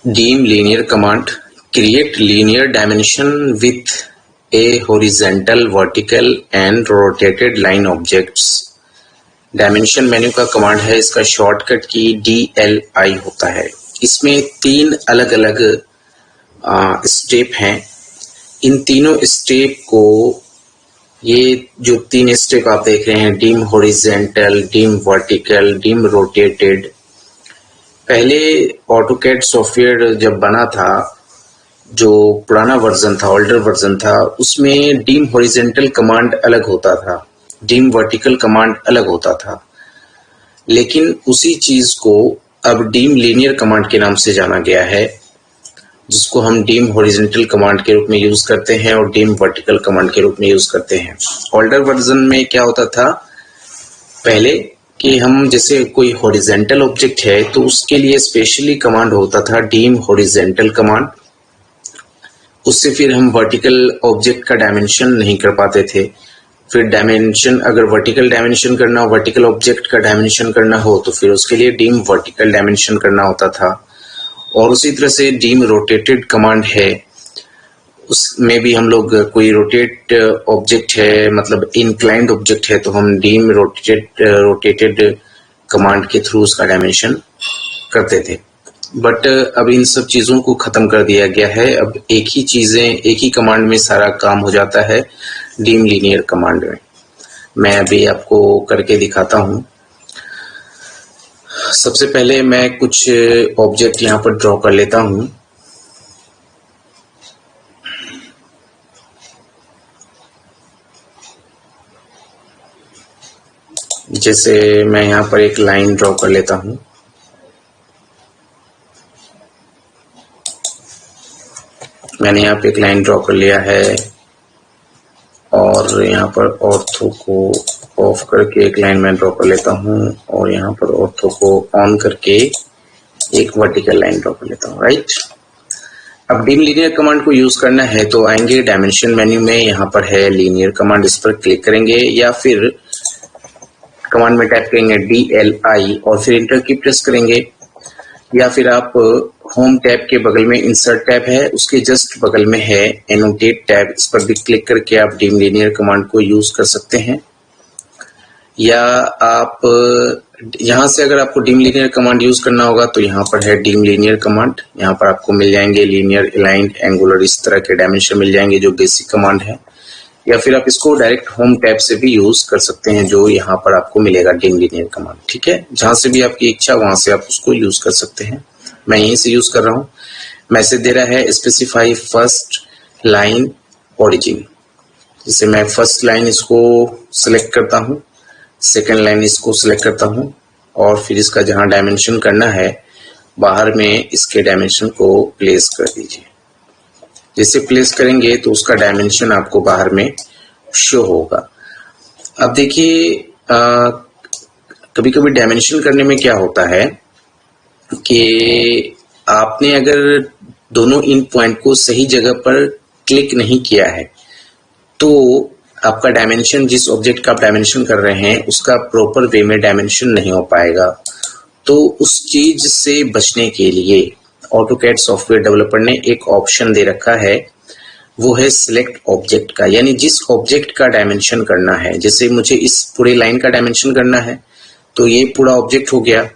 Dim linear command create linear dimension with a horizontal, vertical and rotated line objects. Dimension menu का command है, इसका shortcut की DLI होता है। इसमें 3 अलग अलग स्टेप हैं। इन तीनों स्टेप को, ये जो 3 स्टेप आप देख रहे हैं, dim horizontal, dim vertical, dim rotated. पहले ऑटोकैड सॉफ्टवेयर जब बना था, जो पुराना वर्जन था, ओल्डर वर्जन था, उसमें डिम हॉरिजेंटल कमांड अलग होता था, डिम वर्टिकल कमांड अलग होता था। लेकिन उसी चीज को अब डिम लीनियर कमांड के नाम से जाना गया है, जिसको हम डिम हॉरिजेंटल कमांड के रूप में यूज करते हैं और डिम वर्टिकल कमांड के रूप में यूज करते हैं। ओल्डर वर्जन में क्या होता था पहले कि हम जैसे कोई हॉरिजेंटल ऑब्जेक्ट है तो उसके लिए स्पेशली कमांड होता था डिम हॉरिजेंटल कमांड। उससे फिर हम वर्टिकल ऑब्जेक्ट का डायमेंशन नहीं कर पाते थे। फिर डायमेंशन, अगर वर्टिकल डायमेंशन करना हो, वर्टिकल ऑब्जेक्ट का डायमेंशन करना हो, तो फिर उसके लिए डिम वर्टिकल डायमेंशन करना होता था। और उसी तरह से डिम रोटेटेड कमांड है, उसमें भी हम लोग कोई रोटेट ऑब्जेक्ट है, मतलब इंक्लाइंड ऑब्जेक्ट है, तो हम डिम रोटेटेड कमांड के थ्रू उसका डायमेंशन करते थे। बट अब इन सब चीजों को खत्म कर दिया गया है। अब एक ही कमांड में सारा काम हो जाता है, डिम लीनियर कमांड में। मैं अभी आपको करके दिखाता हूं। सबसे पहले मैं कुछ ऑब्जेक्ट यहाँ पर ड्रॉ कर लेता हूं। जैसे मैं यहाँ पर एक लाइन ड्रॉ कर लेता हूं। मैंने यहाँ पे एक लाइन ड्रॉ कर लिया है और यहाँ पर ऑर्थो को ऑफ करके एक लाइन मैं ड्रॉ कर लेता हूँ और यहाँ पर ऑर्थो को ऑन करके एक वर्टिकल लाइन ड्रॉ कर लेता हूँ, राइट। अब डिम लीनियर कमांड को यूज करना है तो आएंगे डायमेंशन मेन्यू में, यहाँ पर है लीनियर कमांड, इस पर क्लिक करेंगे या फिर कमांड में टाइप करेंगे DLI और फिर इंटर की प्रेस करेंगे, या फिर आप होम टैब के बगल में इंसर्ट टैब है, उसके जस्ट बगल में है एनोटेट टैब, इस पर भी क्लिक करके आप डिम लीनियर कमांड को यूज कर सकते हैं। या आप यहाँ से अगर आपको डिम लीनियर कमांड यूज करना होगा तो यहाँ पर है डिम लीनियर कमांड, यहाँ पर आपको मिल जाएंगे लीनियर, अलाइंड, एंगुलर, इस तरह के डायमेंशन मिल जाएंगे जो बेसिक कमांड है। या फिर आप इसको डायरेक्ट होम टैब से भी यूज कर सकते हैं, जो यहाँ पर आपको मिलेगा डिम लीनियर कमांड, ठीक है। जहां से भी आपकी इच्छा वहां से आप उसको यूज कर सकते हैं। मैं यहीं से यूज कर रहा हूँ। मैसेज दे रहा है स्पेसिफाई फर्स्ट लाइन ओरिजिन। जैसे मैं फर्स्ट लाइन इसको सिलेक्ट करता हूँ, सेकेंड लाइन इसको सिलेक्ट करता हूँ और फिर इसका जहाँ डायमेंशन करना है बाहर में इसके डायमेंशन को प्लेस कर दीजिए। जैसे प्लेस करेंगे तो उसका डायमेंशन आपको बाहर में शो होगा। अब देखिए कभी कभी डायमेंशन करने में क्या होता है कि आपने अगर दोनों इन पॉइंट को सही जगह पर क्लिक नहीं किया है तो आपका डायमेंशन, जिस ऑब्जेक्ट का आप डायमेंशन कर रहे हैं उसका प्रॉपर वे में डायमेंशन नहीं हो पाएगा। तो उस चीज से बचने के लिए ऑटोकैड सॉफ्टवेयर डेवलपर ने एक ऑप्शन दे रखा है, वो है सिलेक्ट ऑब्जेक्ट का, यानी जिस ऑब्जेक्ट का डायमेंशन करना है। जैसे मुझे इस पूरे लाइन का डायमेंशन करना है तो ये पूरा ऑब्जेक्ट हो गया,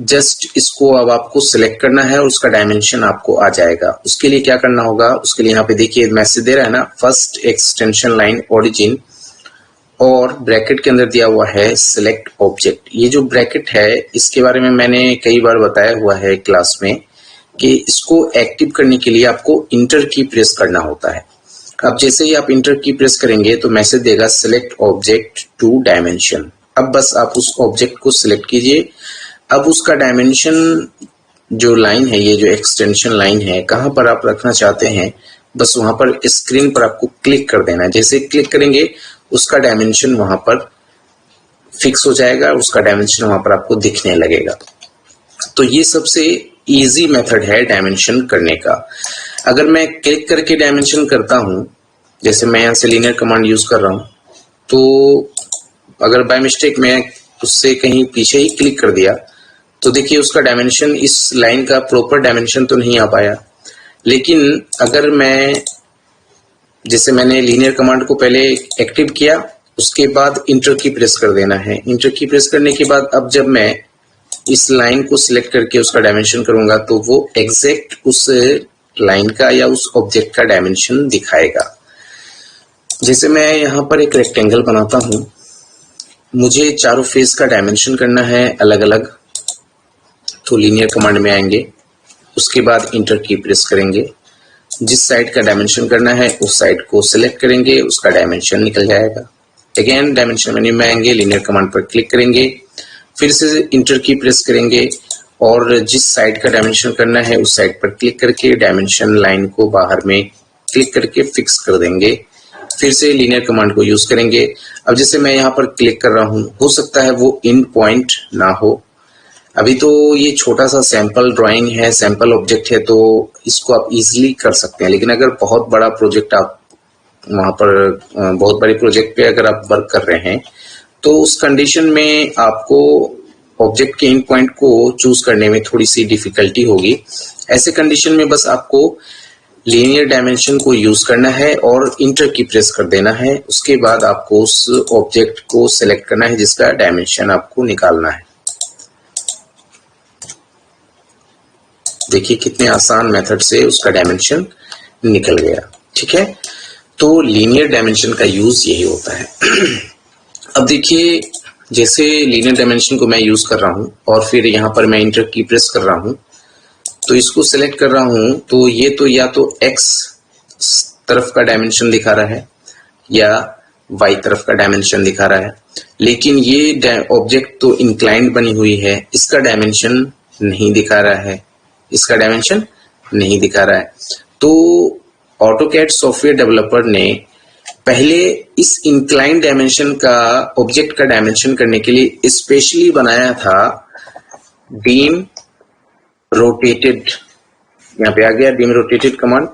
जस्ट इसको अब आपको सिलेक्ट करना है और उसका डायमेंशन आपको आ जाएगा। उसके लिए क्या करना होगा, उसके लिए यहाँ पे देखिए मैसेज दे रहा है ना, फर्स्ट एक्सटेंशन लाइन ओरिजिन और ब्रैकेट के अंदर दिया हुआ है सिलेक्ट ऑब्जेक्ट। ये जो ब्रैकेट है इसके बारे में मैंने कई बार बताया हुआ है क्लास में कि इसको एक्टिव करने के लिए आपको इंटर की प्रेस करना होता है। अब जैसे ही आप इंटर की प्रेस करेंगे तो मैसेज देगा सिलेक्ट ऑब्जेक्ट टू डायमेंशन। अब बस आप उस ऑब्जेक्ट को सिलेक्ट कीजिए। अब उसका डायमेंशन जो लाइन है, ये जो एक्सटेंशन लाइन है, कहाँ पर आप रखना चाहते हैं बस वहां पर स्क्रीन पर आपको क्लिक कर देना है। जैसे क्लिक करेंगे उसका डायमेंशन वहां पर फिक्स हो जाएगा, उसका डायमेंशन वहां पर आपको दिखने लगेगा। तो ये सबसे इजी मेथड है डायमेंशन करने का। अगर मैं क्लिक करके डायमेंशन करता हूं, जैसे मैं यहाँ से लीनियर कमांड यूज कर रहा हूं, तो अगर बाय मिस्टेक मैं उससे कहीं पीछे ही क्लिक कर दिया तो देखिए उसका डायमेंशन, इस लाइन का प्रॉपर डायमेंशन तो नहीं आ पाया। लेकिन अगर मैं, जैसे मैंने लीनियर कमांड को पहले एक्टिव किया, उसके बाद इंटर की प्रेस कर देना है। इंटर की प्रेस करने के बाद अब जब मैं इस लाइन को सिलेक्ट करके उसका डायमेंशन करूंगा तो वो एग्जैक्ट उस लाइन का या उस ऑब्जेक्ट का डायमेंशन दिखाएगा। जैसे मैं यहाँ पर एक रेक्टेंगल बनाता हूँ, मुझे चारों फेस का डायमेंशन करना है अलग अलग, तो लीनियर कमांड में आएंगे, उसके बाद इंटर की प्रेस करेंगे, जिस साइड का डायमेंशन करना है उस साइड को सिलेक्ट करेंगे, उसका डायमेंशन निकल जाएगा। अगेन डायमेंशन मेन्यू में आएंगे, लीनियर कमांड पर क्लिक करेंगे, फिर से इंटर की प्रेस करेंगे और जिस साइड का डायमेंशन करना है उस साइड पर क्लिक करके डायमेंशन लाइन को बाहर में क्लिक करके फिक्स कर देंगे। फिर से लीनियर कमांड को यूज करेंगे। अब जैसे मैं यहाँ पर क्लिक कर रहा हूँ, हो सकता है वो इन पॉइंट ना हो, अभी तो ये छोटा सा सैंपल ड्राइंग है, सैंपल ऑब्जेक्ट है, तो इसको आप इजीली कर सकते हैं। लेकिन अगर बहुत बड़ा प्रोजेक्ट, आप वहां पर बहुत बड़े प्रोजेक्ट पे अगर आप वर्क कर रहे हैं, तो उस कंडीशन में आपको ऑब्जेक्ट के इन पॉइंट को चूज करने में थोड़ी सी डिफिकल्टी होगी। ऐसे कंडीशन में बस आपको लीनियर डायमेंशन को यूज करना है और इंटर की प्रेस कर देना है। उसके बाद आपको उस ऑब्जेक्ट को सिलेक्ट करना है जिसका डायमेंशन आपको निकालना है। देखिए कितने आसान मेथड से उसका डायमेंशन निकल गया। ठीक है, तो लीनियर डायमेंशन का यूज यही होता है। अब देखिए, जैसे लीनियर डायमेंशन को मैं यूज कर रहा हूं और फिर यहां पर मैं इंटर की प्रेस कर रहा हूं, तो इसको सेलेक्ट कर रहा हूं, तो ये तो या तो एक्स तरफ का डायमेंशन दिखा रहा है या वाई तरफ का डायमेंशन दिखा रहा है। लेकिन ये ऑब्जेक्ट तो इंक्लाइंड बनी हुई है, इसका डायमेंशन नहीं दिखा रहा है, इसका डायमेंशन नहीं दिखा रहा है। तो ऑटोकैड सॉफ्टवेयर डेवलपर ने पहले इस इंक्लाइन डायमेंशन का, ऑब्जेक्ट का डायमेंशन करने के लिए स्पेशली बनाया था बीम रोटेटेड। यहाँ पे आ गया बीम रोटेटेड कमांड।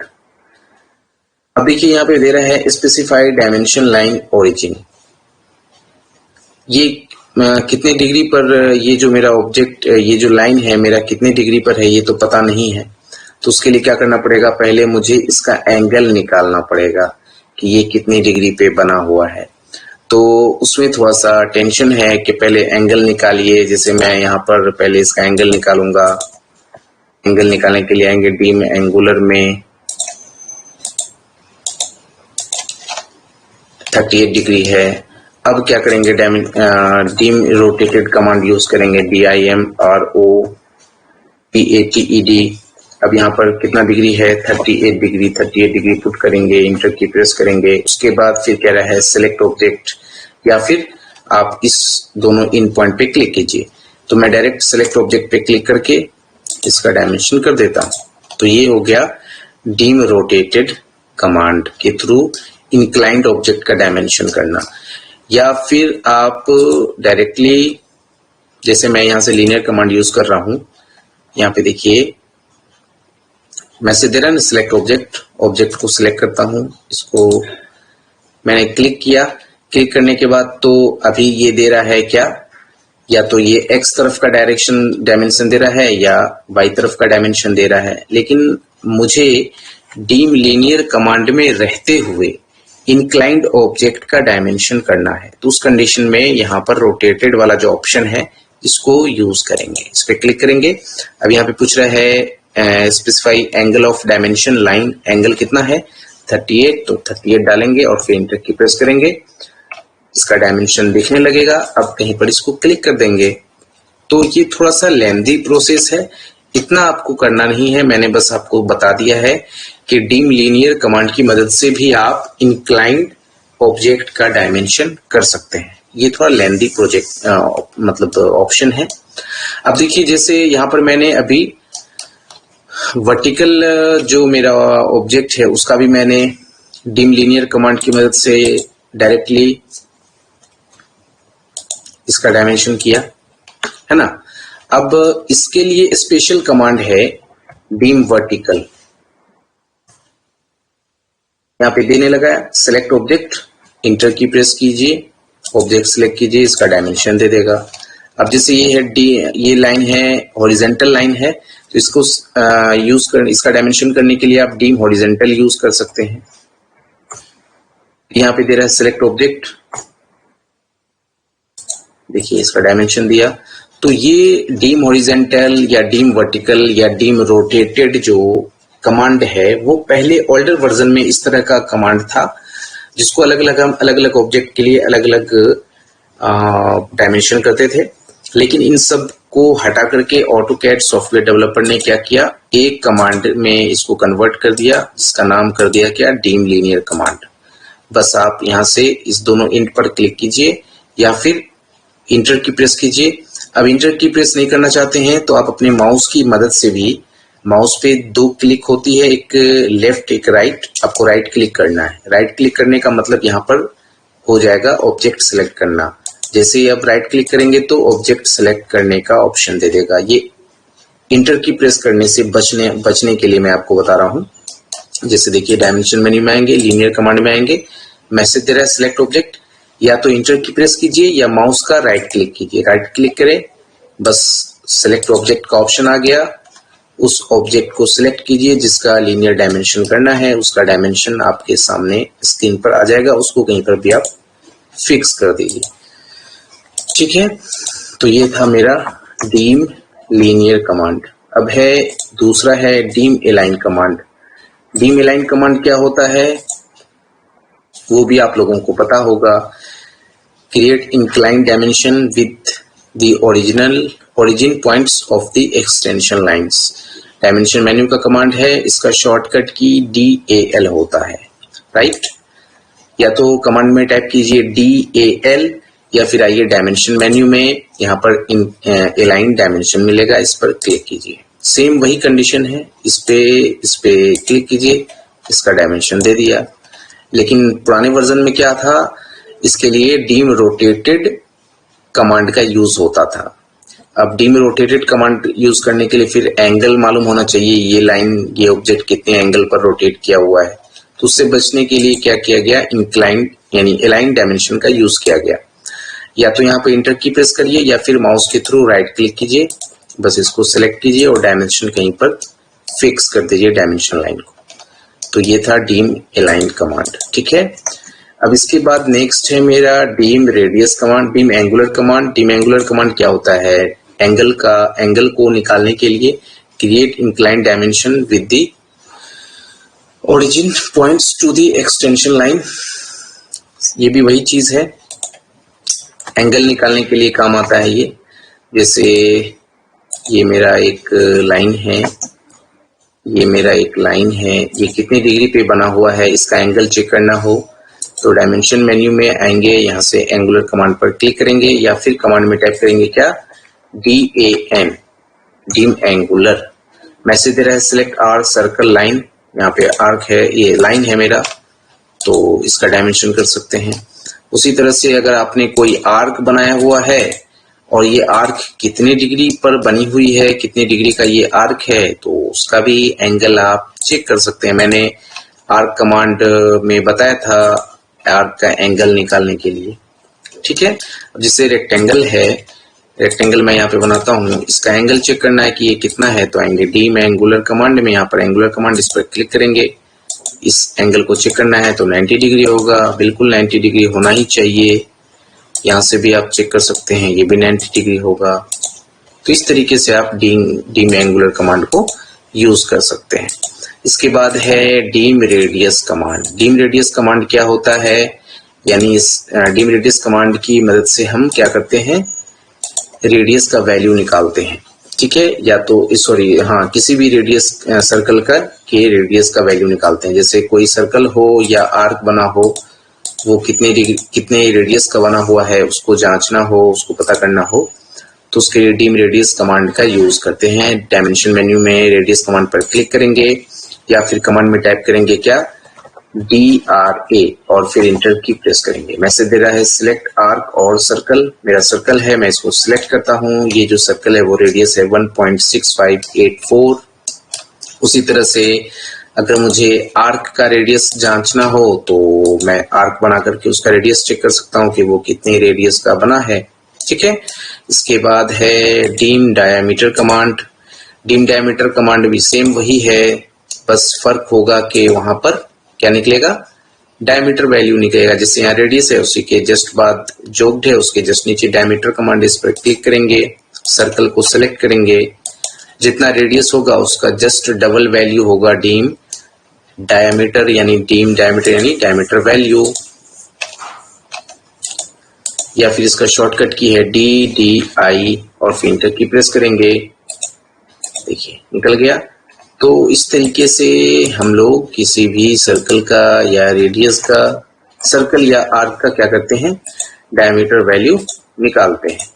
अब देखिए यहाँ पे दे रहा है स्पेसिफाई डायमेंशन लाइन ओरिजिन। ये कितने डिग्री पर, ये जो मेरा ऑब्जेक्ट, ये जो लाइन है मेरा कितने डिग्री पर है ये तो पता नहीं है। तो उसके लिए क्या करना पड़ेगा, पहले मुझे इसका एंगल निकालना पड़ेगा कि ये कितनी डिग्री पे बना हुआ है। तो उसमें थोड़ा सा टेंशन है कि पहले एंगल निकालिए। जैसे मैं यहाँ पर पहले इसका एंगल निकालूंगा। एंगल निकालने के लिए आएंगे डीम एंगुलर में, 38 डिग्री है। अब क्या करेंगे, डीम रोटेटेड कमांड यूज करेंगे, DIMROTATED। अब यहाँ पर कितना डिग्री है, 38 डिग्री। 38 डिग्री पुट करेंगे, इंटर की प्रेस करेंगे। उसके बाद फिर कह रहा है सिलेक्ट ऑब्जेक्ट, या फिर आप इस दोनों इन पॉइंट पे क्लिक कीजिए। तो मैं डायरेक्ट सिलेक्ट ऑब्जेक्ट पे क्लिक करके इसका डायमेंशन कर देता हूं। तो ये हो गया डीम रोटेटेड कमांड के थ्रू इंक्लाइंड ऑब्जेक्ट का डायमेंशन करना। या फिर आप डायरेक्टली, जैसे मैं यहाँ से लीनियर कमांड यूज कर रहा हूं, यहाँ पे देखिए मैसेज दे रहा है ना सिलेक्ट ऑब्जेक्ट। ऑब्जेक्ट को सिलेक्ट करता हूं, इसको मैंने क्लिक किया। क्लिक करने के बाद तो अभी ये दे रहा है क्या, या तो ये एक्स तरफ का डायमेंशन दे रहा है या वाई तरफ का डायमेंशन दे रहा है। लेकिन मुझे डीम लीनियर कमांड में रहते हुए इंक्लाइंड ऑब्जेक्ट का डायमेंशन करना है, तो उस कंडीशन में यहाँ पर रोटेटेड वाला जो ऑप्शन है इसको यूज करेंगे। इस पर क्लिक करेंगे। अब यहाँ पे पूछ रहा है specify angle of dimension line, angle कितना है, 38, तो 38 डालेंगे और फिर इंटर की प्रेस करेंगे। इसका डायमेंशन दिखने लगेगा। अब कहीं पर इसको क्लिक कर देंगे। तो ये थोड़ा सा लेंथी प्रोसेस है, इतना आपको करना नहीं है। मैंने बस आपको बता दिया है कि डीम लीनियर कमांड की मदद से भी आप इंक्लाइंड ऑब्जेक्ट का डायमेंशन कर सकते हैं। ये थोड़ा लेंथी प्रोजेक्ट मतलब ऑप्शन है। अब देखिए, जैसे यहाँ पर मैंने अभी वर्टिकल जो मेरा ऑब्जेक्ट है उसका भी मैंने डीम लीनियर कमांड की मदद से डायरेक्टली इसका डायमेंशन किया है ना। अब इसके लिए स्पेशल कमांड है बीम वर्टिकल। यहाँ पे देने लगा सिलेक्ट ऑब्जेक्ट, इंटर की प्रेस कीजिए, ऑब्जेक्ट सिलेक्ट कीजिए, इसका डायमेंशन दे देगा। अब जैसे ये है डी, ये लाइन है हॉरिजेंटल लाइन है, तो इसको इसका डायमेंशन करने के लिए आप डीम हॉरिजेंटल यूज कर सकते हैं। यहाँ पे दे रहा है सिलेक्ट ऑब्जेक्ट, देखिए इसका डायमेंशन दिया। तो ये डीम हॉरिजेंटल या डीम वर्टिकल या डीम रोटेटेड जो कमांड है वो पहले ओल्डर वर्जन में इस तरह का कमांड था, जिसको हम अलग अलग ऑब्जेक्ट के लिए अलग अलग डायमेंशन करते थे। लेकिन इन सब को हटा करके ऑटोकैड सॉफ्टवेयर डेवलपर ने क्या किया, एक कमांड में इसको कन्वर्ट कर दिया, इसका नाम कर दिया क्या, डीम लीनियर कमांड। बस आप यहाँ से इस दोनों इंट पर क्लिक कीजिए या फिर इंटर की प्रेस कीजिए। अब इंटर की प्रेस नहीं करना चाहते हैं तो आप अपने माउस की मदद से भी, माउस पे 2 क्लिक होती है, एक लेफ्ट एक राइट, आपको राइट क्लिक करना है। राइट क्लिक करने का मतलब यहाँ पर हो जाएगा ऑब्जेक्ट सेलेक्ट करना। जैसे ही आप राइट क्लिक करेंगे तो ऑब्जेक्ट सेलेक्ट करने का ऑप्शन दे देगा। ये इंटर की प्रेस करने से बचने के लिए मैं आपको बता रहा हूँ। जैसे देखिए डायमेंशन मेन्यू में आएंगे, लीनियर कमांड में आएंगे, मैसेज दे रहा है सिलेक्ट ऑब्जेक्ट, या तो इंटर की प्रेस कीजिए या माउस का राइट क्लिक कीजिए। राइट क्लिक करें, बस सिलेक्ट ऑब्जेक्ट का ऑप्शन आ गया, उस ऑब्जेक्ट को सिलेक्ट कीजिए जिसका लीनियर डायमेंशन करना है, उसका डायमेंशन आपके सामने स्क्रीन पर आ जाएगा, उसको कहीं पर भी आप फिक्स कर दीजिए। ठीक है, तो ये था मेरा डीम लीनियर कमांड। अब है दूसरा है dim align command. Dim align command क्या होता है वो भी आप लोगों को पता होगा। Create incline dimension with the origin points of the extension lines. Dimension menu का कमांड है, इसका शॉर्टकट की DAL होता है, राइट। या तो कमांड में टाइप कीजिए DAL या फिर आइए डायमेंशन मेन्यू में, यहाँ पर अलाइन डायमेंशन मिलेगा, इस पर क्लिक कीजिए। सेम वही कंडीशन है, इस पे क्लिक कीजिए, इसका डायमेंशन दे दिया। लेकिन पुराने वर्जन में क्या था, इसके लिए डीम रोटेटेड कमांड का यूज होता था। अब डीम रोटेटेड कमांड यूज करने के लिए फिर एंगल मालूम होना चाहिए, ये लाइन, ये ऑब्जेक्ट कितने एंगल पर रोटेट किया हुआ है। तो उससे बचने के लिए क्या किया गया, इंक्लाइन यानी अलाइन डायमेंशन का यूज किया गया। या तो यहाँ पे इंटर की प्रेस करिए या फिर माउस के थ्रू राइट क्लिक कीजिए, बस इसको सिलेक्ट कीजिए और डायमेंशन कहीं पर फिक्स कर दीजिए डायमेंशन लाइन को। तो ये था डीम अलाइन कमांड, ठीक है। अब इसके बाद नेक्स्ट है मेरा dim radius command, dim angular command. Dim angular command क्या होता है, एंगल को निकालने के लिए create incline dimension with the origin points to the extension line. ये भी वही चीज है, एंगल निकालने के लिए काम आता है ये। जैसे ये मेरा एक लाइन है, ये कितनी डिग्री पे बना हुआ है, इसका एंगल चेक करना हो तो डायमेंशन मेन्यू में आएंगे, यहाँ से एंगुलर कमांड पर क्लिक करेंगे या फिर कमांड में टाइप करेंगे क्या, DAN, डीम एंगुलर। मैसेज दे रहा है सिलेक्ट आर सर्कल लाइन, यहाँ पे आर्क है, ये लाइन है मेरा, तो इसका डायमेंशन कर सकते हैं। उसी तरह से अगर आपने कोई आर्क बनाया हुआ है और ये आर्क कितने डिग्री पर बनी हुई है, कितने डिग्री का ये आर्क है, तो उसका भी एंगल आप चेक कर सकते हैं। मैंने आर्क कमांड में बताया था आर्क का एंगल निकालने के लिए, ठीक है। अब जैसे रेक्टेंगल है, रेक्टेंगल मैं यहाँ पे बनाता हूँ, इसका एंगल चेक करना है कि ये कितना है, तो आएंगे डीम एंगुलर कमांड में, यहाँ पर एंगुलर कमांड, इस पर क्लिक करेंगे। इस एंगल को चेक करना है तो 90 डिग्री होगा, बिल्कुल 90 डिग्री होना ही चाहिए। यहाँ से भी आप चेक कर सकते हैं, ये भी 90 डिग्री होगा। तो इस तरीके से आप डीम एंगुलर कमांड को यूज कर सकते हैं। इसके बाद है dim radius command. Dim radius command क्या होता है, यानी इस डीम रेडियस कमांड की मदद से हम क्या करते हैं, रेडियस का वैल्यू निकालते हैं, ठीक है। या तो किसी भी रेडियस सर्कल का के रेडियस का वैल्यू निकालते हैं। जैसे कोई सर्कल हो या आर्क बना हो, वो कितने रेडियस का बना हुआ है उसको जांचना हो, उसको पता करना हो, तो उसके लिए डीम रेडियस कमांड का यूज करते हैं। डायमेंशन मेन्यू में रेडियस कमांड पर क्लिक करेंगे या फिर कमांड में टाइप करेंगे क्या, DRA और फिर इंटर की प्रेस करेंगे। मैसेज दे रहा है सिलेक्ट आर्क और सर्कल, मेरा सर्कल है, मैं इसको सिलेक्ट करता हूँ। ये जो सर्कल है वो रेडियस है 1.6584। उसी तरह से अगर मुझे आर्क का रेडियस जांचना हो तो मैं आर्क बना करके उसका रेडियस चेक कर सकता हूँ कि वो कितने रेडियस का बना है। ठीक है। इसके बाद है dim diameter command. Dim diameter command भी सेम वही है, बस फर्क होगा कि वहां पर क्या निकलेगा, डायमीटर वैल्यू निकलेगा। जैसे यहाँ रेडियस है उसी के जस्ट बाद जोग्ड है, उसके जस्ट नीचे डायमीटर कमांड, इस पर क्लिक करेंगे, सर्कल को सिलेक्ट करेंगे, जितना रेडियस होगा उसका जस्ट डबल वैल्यू होगा डीम डायमीटर यानी डायमीटर वैल्यू, या फिर इसका शॉर्टकट की है DDI और फिर इंटर की प्रेस करेंगे, देखिए निकल गया। तो इस तरीके से हम लोग किसी भी सर्कल का या रेडियस का, सर्कल या आर्क का क्या करते हैं, डायमीटर वैल्यू निकालते हैं।